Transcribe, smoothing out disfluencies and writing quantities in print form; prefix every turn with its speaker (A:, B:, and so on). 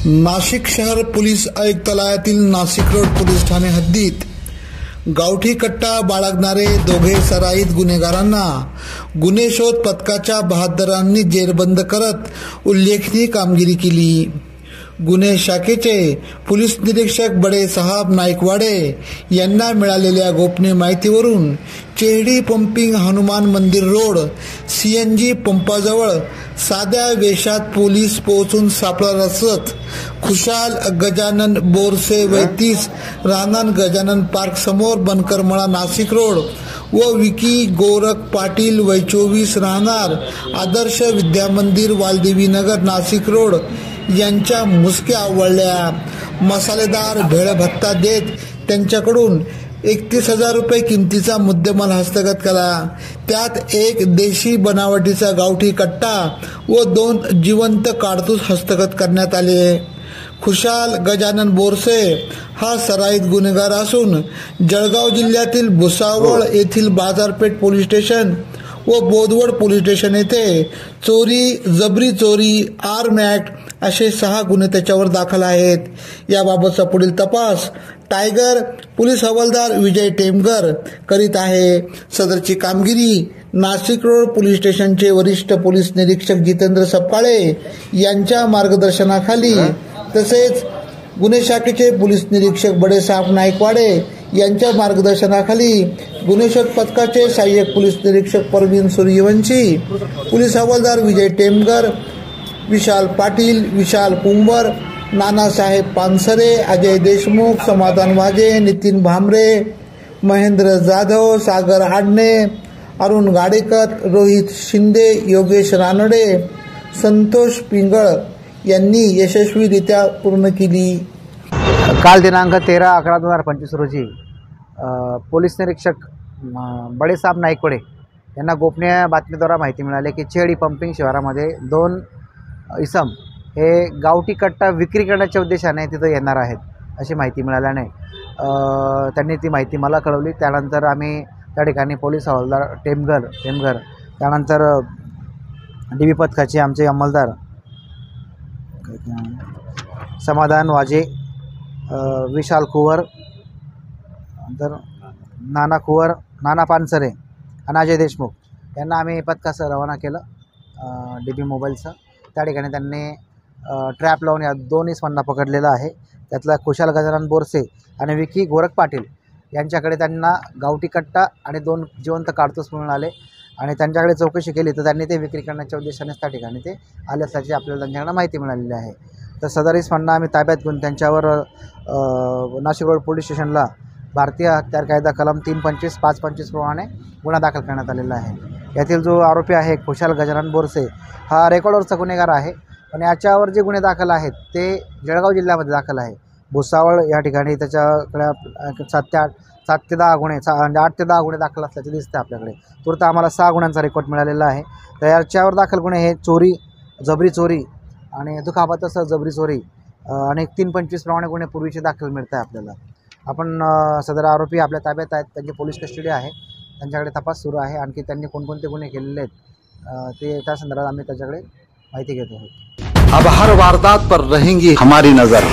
A: नाशिक शहर पोलीस आयुक्तालयातील Nashik road police ठाणे हद्दीत गावठी कट्टा बाळगणारे दोघे सराईत गुन्हेगारांना गुन्हे शोध पथकाच्या बहादरांनी जेरबंद करत उल्लेखनीय कामगिरी केली। गुन्हे शाखेचे पोलीस निरीक्षक बडे साहब नाईकवाडे यांना मिळालेल्या गोपनीय माहितीवरून चेहडी पंपिंग हनुमान मंदिर रोड सीएनजी पंपाजवळ साध्या वेशात पोलीस पोहोचून सापळा रचत खुशाल गजानन बोरसे वय 30 राहणार गजानन पार्क समोर बनकरमळा नाशिक रोड व विकी गोरख पाटील वय 24 राहणार आदर्श विद्यामंदिर वालदेवी नगर नाशिक रोड यांच्या मुसक्या आवळल्या। मसालेदार भेळ भत्ता देत त्यांच्याकडून 31,000 रुपये किमतीचा मुद्देमाल हस्तगत केला। त्यात एक देशी बनावटीचा गावठी कट्टा व 2 जिवंत कारतूस हस्तगत करण्यात आले। खुशाल गजानन बोरसे हा सराईत गुन्हेगार असून जळगाव जिल्ह्यातील भुसावळ येथील बाजारपेठ पोलीस स्टेशन व बोदवड पोलीस स्टेशन येथे चोरी, जबरी चोरी, आर्म ॲक्ट असे 6 गुन्हे त्याच्यावर दाखल आहेत। याबाबतचा पुढील तपास टायगर पोलीस हवालदार विजय टेमकर करीत आहे। सदरची कामगिरी नाशिक रोड पोलीस स्टेशनचे वरिष्ठ पोलीस निरीक्षक जितेंद्र सपकाळे यांच्या मार्गदर्शनाखाली तसेच गुन्हे शाखेचे पोलीस निरीक्षक बडे साहब नाईकवाडे यांच्या मार्गदर्शनाखाली गुन्हे शोध पथकाचे सहाय्यक पोलीस निरीक्षक परवीन सूर्यवंशी, पोलीस हवालदार विजय टेमकर, विशाल पाटील, विशाल कुंवर, नानासाहेब पानसरे, अजय देशमुख, समाधान वाजे, नितीन भामरे, महेंद्र जाधव, सागर आडणे, अरुण गाडेकर, रोहित शिंदे, योगेश रानडे, संतोष पिंगळ यांनी यशस्वीरित्या पूर्ण केली।
B: काल दिनांक 13/11/2025 रोजी पोलीस निरीक्षक बडेसाहेब नाईकवाडे यांना गोपनीय बातमीद्वारा माहिती मिळाली की चेहडी पंपिंग शिवारामध्ये 2 इसम हे गावठी कट्टा विक्री करण्याच्या उद्देशाने तिथं येणार आहेत अशी माहिती मिळाल्याने त्यांनी ती माहिती मला कळवली। त्यानंतर आम्ही त्या ठिकाणी पोलीस हवालदार टेमघर त्यानंतर DB पथकाचे आमचे अंमलदार समाधान वाजे, विशाल कुवर, नंतर नाना कुवर, नाना पानसरे आणि अजय देशमुख यांना आम्ही पथकासह रवाना केलं DB मोबाईलचं। त्या ठिकाणी त्यांनी ट्रॅप लावून या 2 इसमांना पकडलेलं आहे। त्यातला खुशाल गजानन बोरसे आणि विकी गोरख पाटील यांच्याकडे त्यांना गावठी कट्टा आणि 2 जिवंत कारतूस मिळून आले आणि त्यांच्याकडे चौकशी केली तर त्यांनी ते विक्री करण्याच्या उद्देशानेच त्या ठिकाणी ते आले असल्याची आपल्याला त्यांच्याकडे माहिती मिळालेली आहे। तर सदर इसमांना आम्ही ताब्यात घेऊन त्यांच्यावर नाशिक रोड पोलीस स्टेशनला भारतीय हत्यार कायदा कलम 325, 525 प्रमाणे गुन्हा दाखल करण्यात आलेला आहे। यातील जो आरोपी आहे खुशाल गजानन बोरसे हा रेकॉर्डवरचा गुन्हेगार आहे, पण याच्यावर जे गुन्हे दाखल आहेत ते जळगाव जिल्ह्यामध्ये दाखल आहे। भुसावळ या ठिकाणी त्याच्याकडे 7 ते 10 गुन्हे 8 ते 10 गुन्हे दाखल असल्याचे दिसते आपल्याकडे। तूर्त आम्हाला 6 गुन्ह्यांचा रेकॉर्ड मिळालेला आहे। तर याच्यावर दाखल गुन्हे हे चोरी, जबरी चोरी आणि दुखापतासह जबरी चोरी आणि 325 प्रमाणे गुन्हे पूर्वीचे दाखल मिळत आहे आपल्याला। आपण सदर आरोपी आपल्या ताब्यात आहेत, त्यांची पोलीस कस्टडी आहे, त्यांच्याकडे तपास सुरू आहे। आणखी त्यांनी कोणकोणते गुन्हे केलेले आहेत ते त्या संदर्भात आम्ही त्याच्याकडे माहिती घेत आहोत।
C: अब हर वारदात पर रहेंगी हमारी नजर।